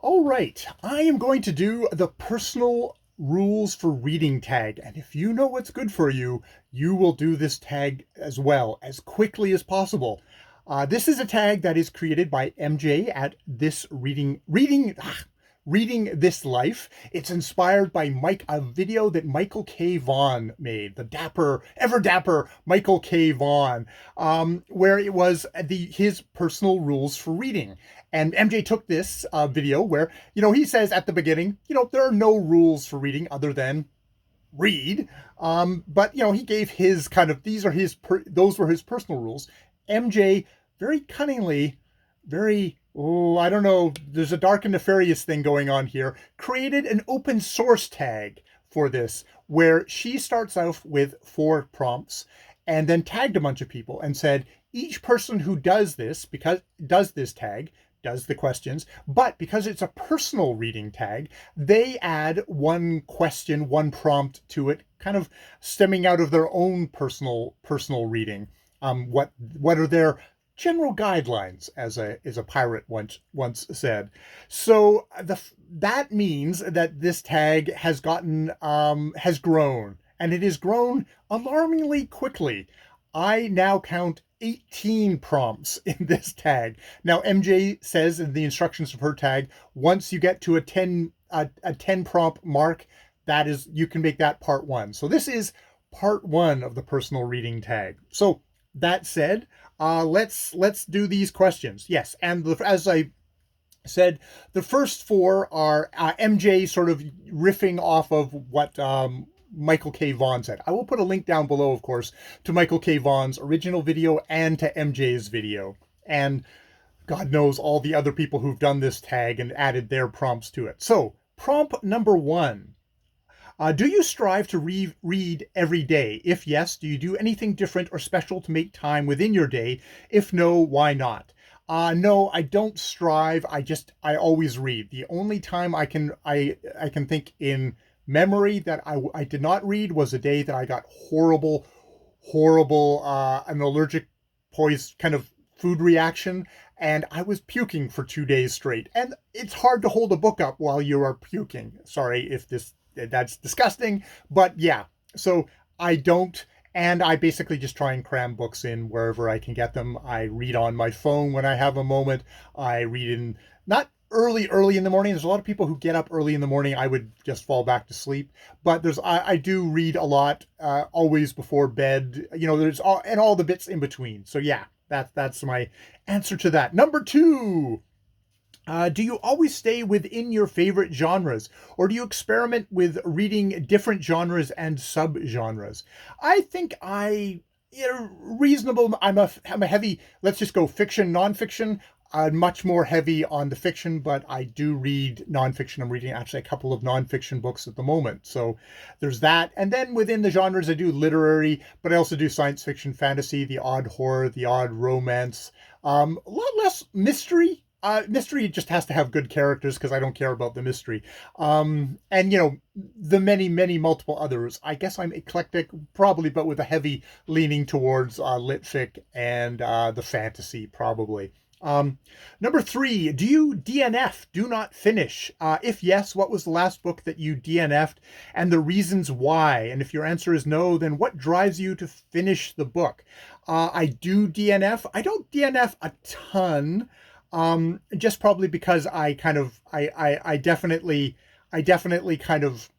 All right, I am going to do the Prsnl Rules for Reading tag. And if you know what's good for you, you will do this tag as well, as quickly as possible. This is a tag that is created by MJ at this Reading This Life. It's inspired by a video that Michael K. Vaughan made, the ever dapper Michael K. Vaughan, where it was his personal rules for reading. And MJ took this video where, he says at the beginning, there are no rules for reading other than read. But, he gave his those were his personal rules. MJ very cunningly, I don't know, there's a dark and nefarious thing going on here, created an open source tag for this, where she starts off with 4 prompts and then tagged a bunch of people and said, each person who does this tag, does the questions, but because it's a personal reading tag, they add one question, one prompt to it, kind of stemming out of their own personal reading. What are their general guidelines, as a pirate once said. So that means that this tag has grown, and it has grown alarmingly quickly. I now count 18 prompts in this tag. Now, MJ says in the instructions of her tag, once you get to a 10 prompt mark, you can make that part 1. So this is part 1 of the personal reading tag. So that said, let's do these questions. Yes, and as I said, the first 4 are MJ sort of riffing off of what Michael K. Vaughan said. I will put a link down below, of course, to Michael K. Vaughan's original video and to MJ's video. And God knows all the other people who've done this tag and added their prompts to it. So, prompt number 1. Do you strive to read every day? If yes, do you do anything different or special to make time within your day? If no, why not? No, I don't strive. I always read. The only time I can think in memory that I did not read was a day that I got horrible, an allergic poison kind of food reaction, and I was puking for 2 days straight. And it's hard to hold a book up while you are puking. Sorry if that's disgusting, but yeah. So I don't, and I basically just try and cram books in wherever I can get them. I read on my phone when I have a moment. I read in, not early in the morning. There's a lot of people who get up early in the morning. I would just fall back to sleep. But I do read a lot, always before bed. There's all the bits in between. So yeah, that's my answer to that. Number 2. Do you always stay within your favorite genres, or do you experiment with reading different genres and subgenres? I think reasonable. I'm a heavy, let's just go fiction, nonfiction. I'm much more heavy on the fiction, but I do read nonfiction. I'm reading actually a couple of nonfiction books at the moment. So there's that. And then within the genres, I do literary, but I also do science fiction, fantasy, the odd horror, the odd romance, a lot less mystery. Mystery just has to have good characters because I don't care about the mystery. And, the many multiple others. I guess I'm eclectic, probably, but with a heavy leaning towards lit fic and the fantasy, probably. Number 3, do you DNF, do not finish? If yes, what was the last book that you DNF'd and the reasons why? And if your answer is no, then what drives you to finish the book? I do DNF. I don't DNF a ton. Just probably because I definitely kind of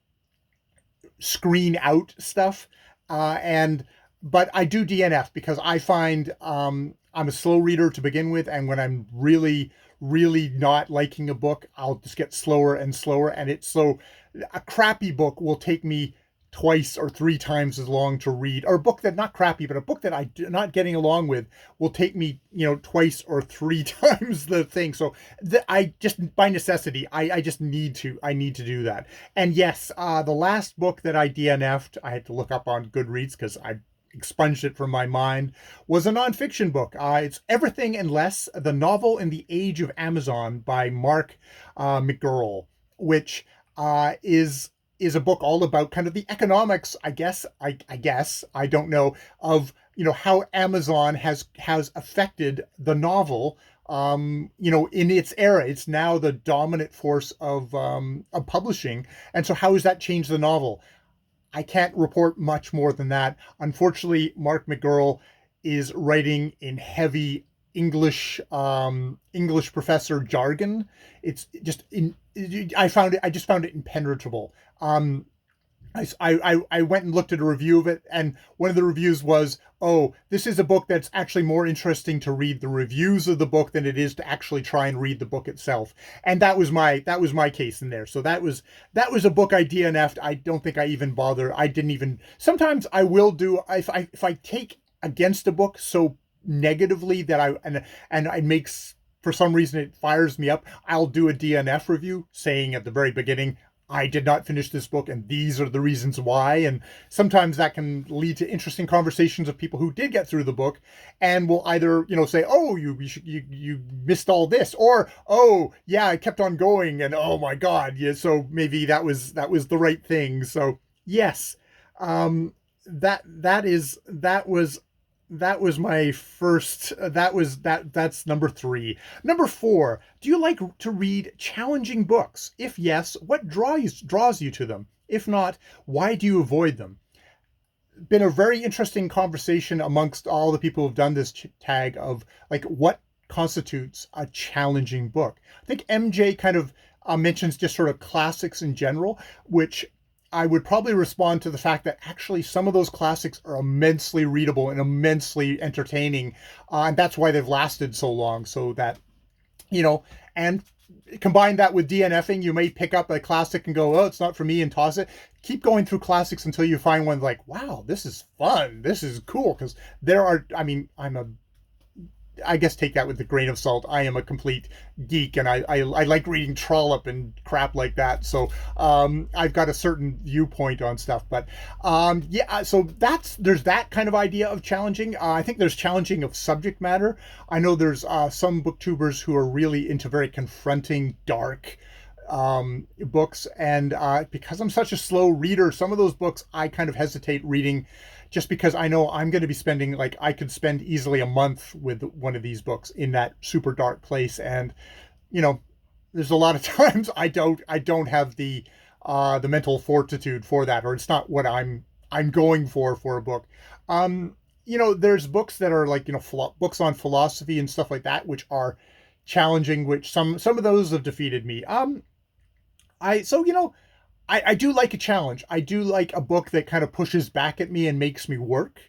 screen out stuff. But I do DNF because I find, I'm a slow reader to begin with. And when I'm really not liking a book, I'll just get slower and slower. And a crappy book will take me twice or 3 times as long to read, or a book that, not crappy, but a book that I'm not getting along with will take me, twice or 3 times the thing. So I just, by necessity, I just need to do that. And yes, the last book that I DNF'd, I had to look up on Goodreads because I expunged it from my mind, was a nonfiction book. It's Everything and Less, the novel in the Age of Amazon by Mark McGurl, which is a book all about kind of the economics, I guess, I don't know, of, how Amazon has affected the novel in its era. It's now the dominant force of publishing. And so how has that changed the novel? I can't report much more than that. Unfortunately, Mark McGurl is writing in heavy English professor jargon. It's just in. I just found it impenetrable. I went and looked at a review of it, and one of the reviews was, "Oh, this is a book that's actually more interesting to read the reviews of the book than it is to actually try and read the book itself." And that was my case in there. So that was a book I DNF'd. I don't think I even bother. I didn't even. Sometimes I will do if I take against a book so negatively that and it makes, for some reason it fires me up. I'll do a DNF review saying at the very beginning, I did not finish this book, and these are the reasons why. And sometimes that can lead to interesting conversations of people who did get through the book, and will either say, "Oh, you missed all this," or, "Oh, yeah, I kept on going, and oh my God, yeah." So maybe that was the right thing. So yes, that was my first. That's number three. Number four. Do you like to read challenging books? If yes, what draws you to them? If not, why do you avoid them? Been a very interesting conversation amongst all the people who've done this tag of like what constitutes a challenging book. I think MJ kind of mentions just sort of classics in general, which I would probably respond to the fact that actually some of those classics are immensely readable and immensely entertaining, and that's why they've lasted so long. So that and combine that with DNFing, you may pick up a classic and go, "Oh, it's not for me," and toss it. Keep going through classics until you find one like, "Wow, this is fun. This is cool." Because there are, I mean, I guess take that with a grain of salt. I am a complete geek, and I like reading Trollope and crap like that. So I've got a certain viewpoint on stuff. But yeah, so there's that kind of idea of challenging. I think there's challenging of subject matter. I know there's some booktubers who are really into very confronting, dark books, and because I'm such a slow reader, some of those books I kind of hesitate reading, just because I know I'm going to be spending, like, I could spend easily a month with one of these books in that super dark place. And you know there's a lot of times I don't have the mental fortitude for that, or it's not what I'm going for a book. There's books that are like, books on philosophy and stuff like that, which are challenging, which some of those have defeated me. I do like a challenge. I do like a book that kind of pushes back at me and makes me work.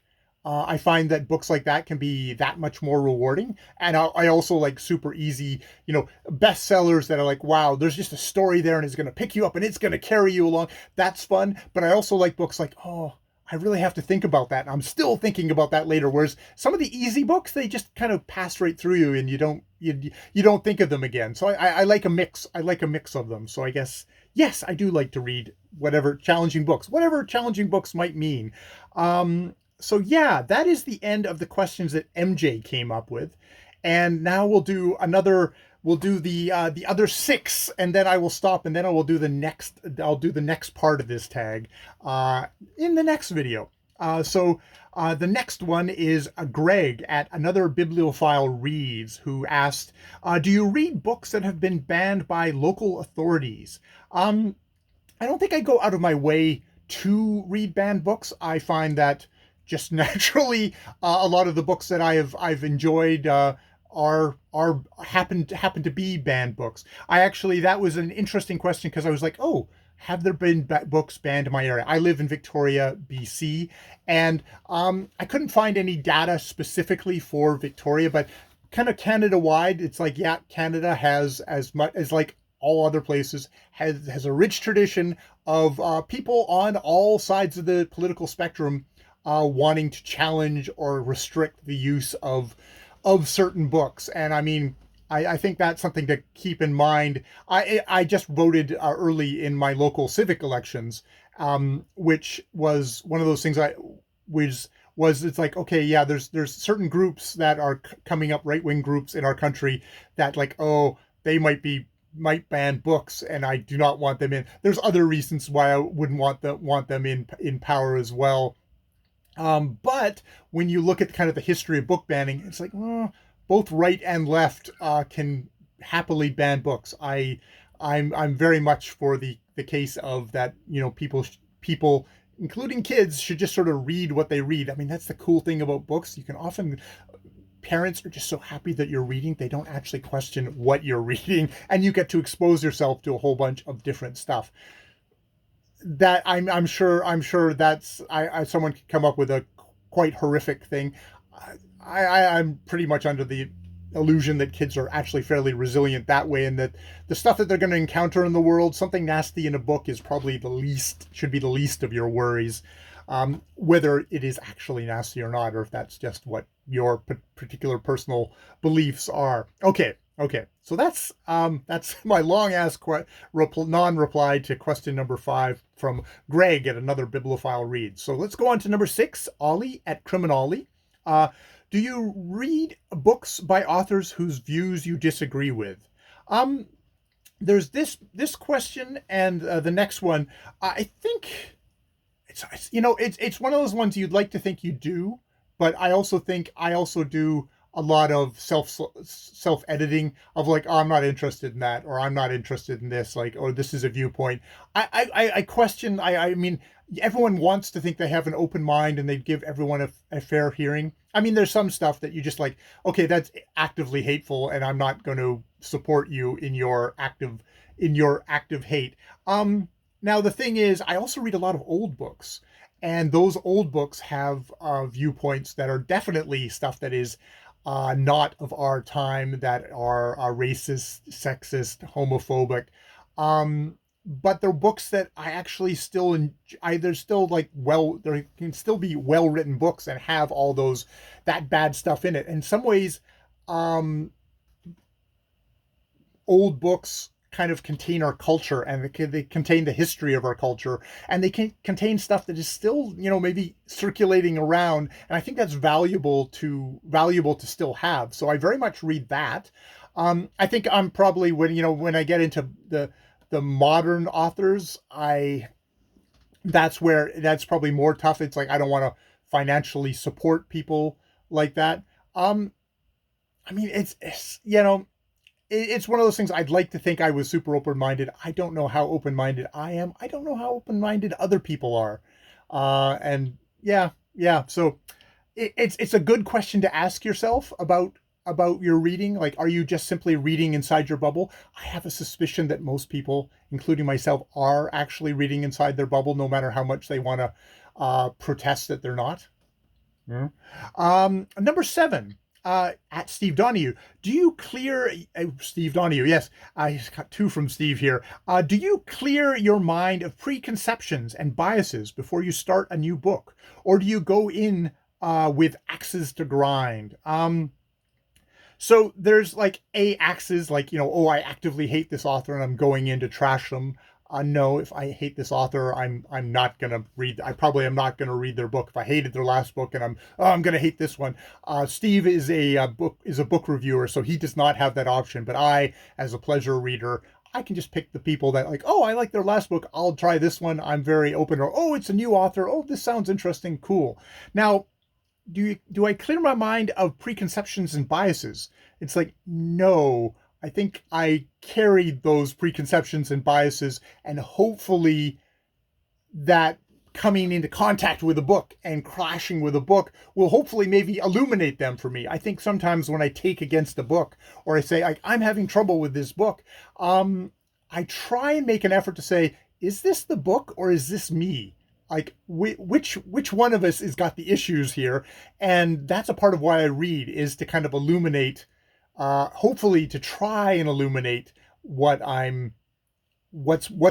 I find that books like that can be that much more rewarding. And I also like super easy, bestsellers that are like, wow, there's just a story there and it's going to pick you up and it's going to carry you along. That's fun. But I also like books like, oh, I really have to think about that. And I'm still thinking about that later. Whereas some of the easy books, they just kind of pass right through you and you don't think of them again. So I like a mix. I like a mix of them. So I guess, yes, I do like to read whatever challenging books might mean. So yeah, that is the end of the questions that MJ came up with. And now we'll do the other six, and then I will stop, and then I'll do the next part of this tag in the next video. The next one is Greg at Another Bibliophile Reads, who asked, do you read books that have been banned by local authorities? I don't think I go out of my way to read banned books. I find that just naturally, a lot of the books that I've enjoyed are happen to be banned books. That was an interesting question, because I was like, oh, have there been books banned in my area? I live in Victoria, BC, and I couldn't find any data specifically for Victoria, but kind of Canada-wide, it's like, yeah, Canada has, as much as like all other places, has a rich tradition of people on all sides of the political spectrum wanting to challenge or restrict the use of certain books. And I mean, I think that's something to keep in mind. I just voted early in my local civic elections, which was one of those things it's like, okay, yeah, there's certain groups that are coming up, right-wing groups in our country, that like, oh, they might ban books, and I do not want them in. There's other reasons why I wouldn't want them in power as well. But when you look at kind of the history of book banning, it's like, well, both right and left can happily ban books. I'm very much for the case of that. People, including kids, should just sort of read what they read. I mean, that's the cool thing about books. You can often Parents are just so happy that you're reading, they don't actually question what you're reading, and you get to expose yourself to a whole bunch of different stuff. That I'm sure that's someone could come up with a quite horrific thing. I'm pretty much under the illusion that kids are actually fairly resilient that way, and that the stuff that they're going to encounter in the world, something nasty in a book is probably should be the least of your worries, whether it is actually nasty or not, or if that's just what your particular personal beliefs are. Okay. So that's my long ass non-reply to question number 5 from Greg at another Bibliophile Reads. So let's go on to number 6, Ollie at Criminolly. Do you read books by authors whose views you disagree with? There's this question and the next one. I think it's one of those ones you'd like to think you do, but I also think I also do a lot of self editing of like, oh, I'm not interested in that, or I'm not interested in this, like, or this is a viewpoint. I question. I mean, everyone wants to think they have an open mind and they give everyone a fair hearing. I mean, there's some stuff that you just like, okay, that's actively hateful, and I'm not going to support you in your active hate. Now the thing is, I also read a lot of old books, and those old books have viewpoints that are definitely stuff that is not of our time, that are racist, sexist, homophobic. But they're books that I actually still they're still like, well, there can still be well written books and have all that bad stuff in it. In some ways, old books kind of contain our culture, and they contain the history of our culture, and they can contain stuff that is still, maybe circulating around, and I think that's valuable to still have. So I very much read that. I think I'm probably, when I get into the modern authors, that's probably more tough. It's like, I don't want to financially support people like that. I mean, it's one of those things. I'd like to think I was super open-minded. I don't know how open-minded I am. I don't know how open-minded other people are. And yeah. So it's a good question to ask yourself about your reading. Like, are you just simply reading inside your bubble? I have a suspicion that most people, including myself, are actually reading inside their bubble, no matter how much they want to protest that they're not. Yeah. Number 7, at Steve Donahue. Do you clear Steve Donahue? Yes, I got 2 from Steve here. Do you clear your mind of preconceptions and biases before you start a new book, or do you go in with axes to grind? So there's like axes, like, oh, I actively hate this author and I'm going in to trash them. No, if I hate this author, I'm not gonna read. I probably am not gonna read their book. If I hated their last book and I'm gonna hate this one. Steve is a book reviewer, so he does not have that option. But I, as a pleasure reader, I can just pick the people that, like, oh, I like their last book, I'll try this one. I'm very open. Or, oh, it's a new author. Oh, this sounds interesting. Cool. Now, do I clear my mind of preconceptions and biases? It's like, no. I think I carried those preconceptions and biases, and hopefully that coming into contact with a book and crashing with a book will hopefully maybe illuminate them for me. I think sometimes when I take against a book, or I say, like, I'm having trouble with this book, I try and make an effort to say, is this the book or is this me? Like, which one of us has got the issues here? And that's a part of why I read, is to kind of illuminate, hopefully to try and illuminate what's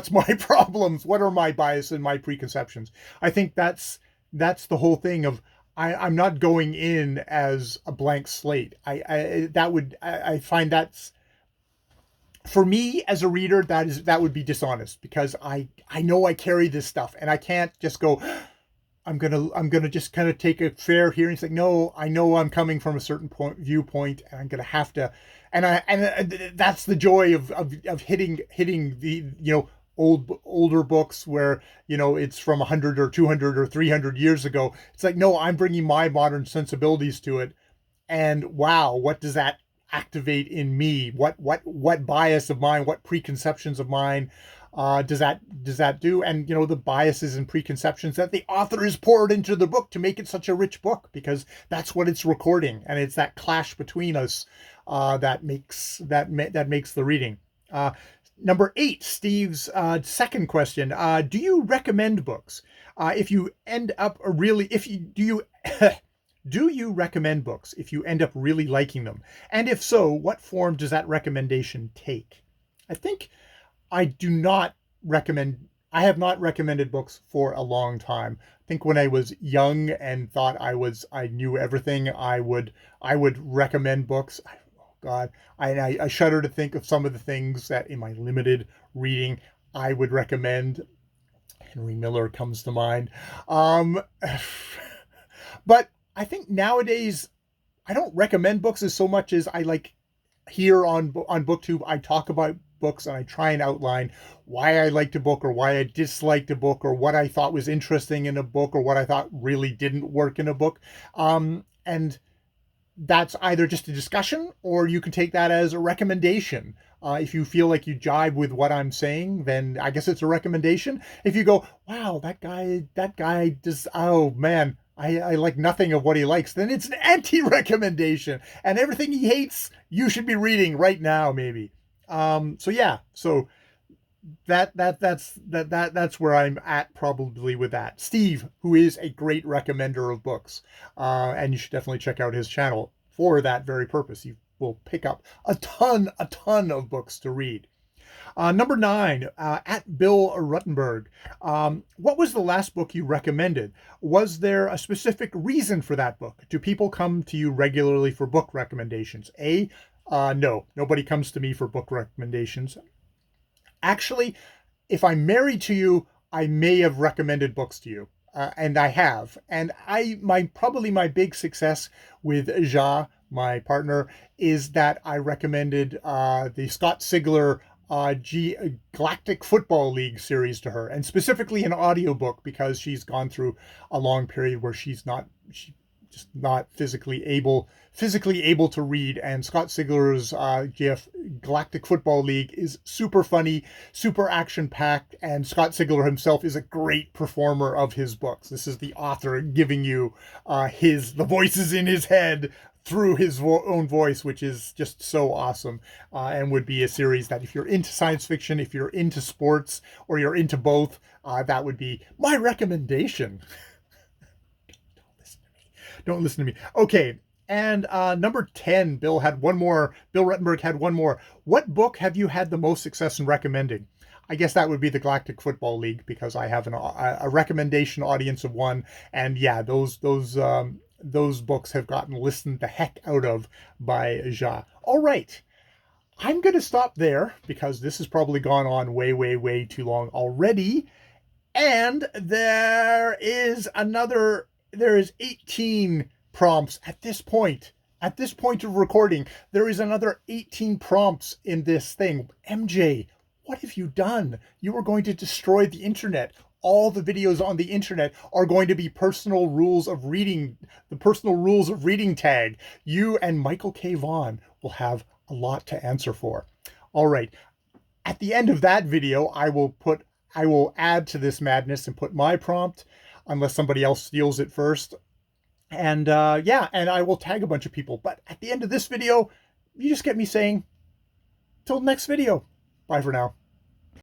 my problems, what are my bias and my preconceptions. I think that's the whole thing of, I'm not going in as a blank slate. I find that's, for me as a reader, that would be dishonest, because I know I carry this stuff and I can't just go, I'm gonna just kind of take a fair hearing. It's like, no, I know I'm coming from a certain viewpoint, and I'm gonna have to, and that's the joy of hitting the older books where it's from 100 or 200 or 300 years ago. It's like, no, I'm bringing my modern sensibilities to it. and wow, what does that activate in me? What bias of mine, what preconceptions of mine does that do? And you know, the biases and preconceptions that the author has poured into the book to make it such a rich book, because that's what it's recording, and it's that clash between us that makes the reading. Number 8, Steve's second question: do you recommend books? If you end up really, if you do you do you recommend books if you end up really liking them? And if so, what form does that recommendation take? I think I do not recommend, I have not recommended books for a long time. I think when I was young and thought I knew everything, I would recommend books. Oh God, I shudder to think of some of the things that in my limited reading I would recommend. Henry Miller comes to mind. Um, but I think nowadays I don't recommend books as so much as I like here on BookTube. I talk about books and I try and outline why I liked a book or why I disliked a book or what I thought was interesting in a book or what I thought really didn't work in a book. And that's either just a discussion or you can take that as a recommendation. If you feel like you jibe with what I'm saying, then I guess it's a recommendation. If you go, wow, that guy does, oh man, I like nothing of what he likes, then it's an anti-recommendation. And everything he hates, you should be reading right now, maybe. So yeah, so that's where I'm at probably with that. Steve, who is a great recommender of books, and you should definitely check out his channel for that very purpose. You will pick up a ton of books to read. Number 9, at Bill Ruttenberg. What was the last book you recommended? Was there a specific reason for that book? Do people come to you regularly for book recommendations? No, nobody comes to me for book recommendations. Actually, if I'm married to you, I may have recommended books to you. And I have. And probably my big success with Ja, my partner, is that I recommended the Scott Sigler Galactic Football League series to her, and specifically an audiobook, because she's gone through a long period where she's just not physically able to read. And Scott Sigler's Galactic Football League is super funny, super action packed, and Scott Sigler himself is a great performer of his books. This is the author giving you the voices in his head through his own voice, which is just so awesome, and would be a series that if you're into science fiction, if you're into sports, or you're into both, that would be my recommendation. Don't listen to me. Okay. And number 10, Bill Ruttenberg had one more. What book have you had the most success in recommending? I guess that would be the Galactic Football League, because I have a recommendation audience of one. And yeah, those books have gotten listened the heck out of by Ja. All right. I'm going to stop there because this has probably gone on way, way, way too long already. And there is 18 prompts at this point. At this point of recording, there is another 18 prompts in this thing. MJ, what have you done? You are going to destroy the internet. All the videos on the internet are going to be personal rules of reading, the personal rules of reading tag. You and Michael K. Vaughan will have a lot to answer for. All right. At the end of that video, I will add to this madness and put my prompt, unless somebody else steals it first. And yeah, and I will tag a bunch of people. But at the end of this video, you just get me saying, till next video. Bye for now.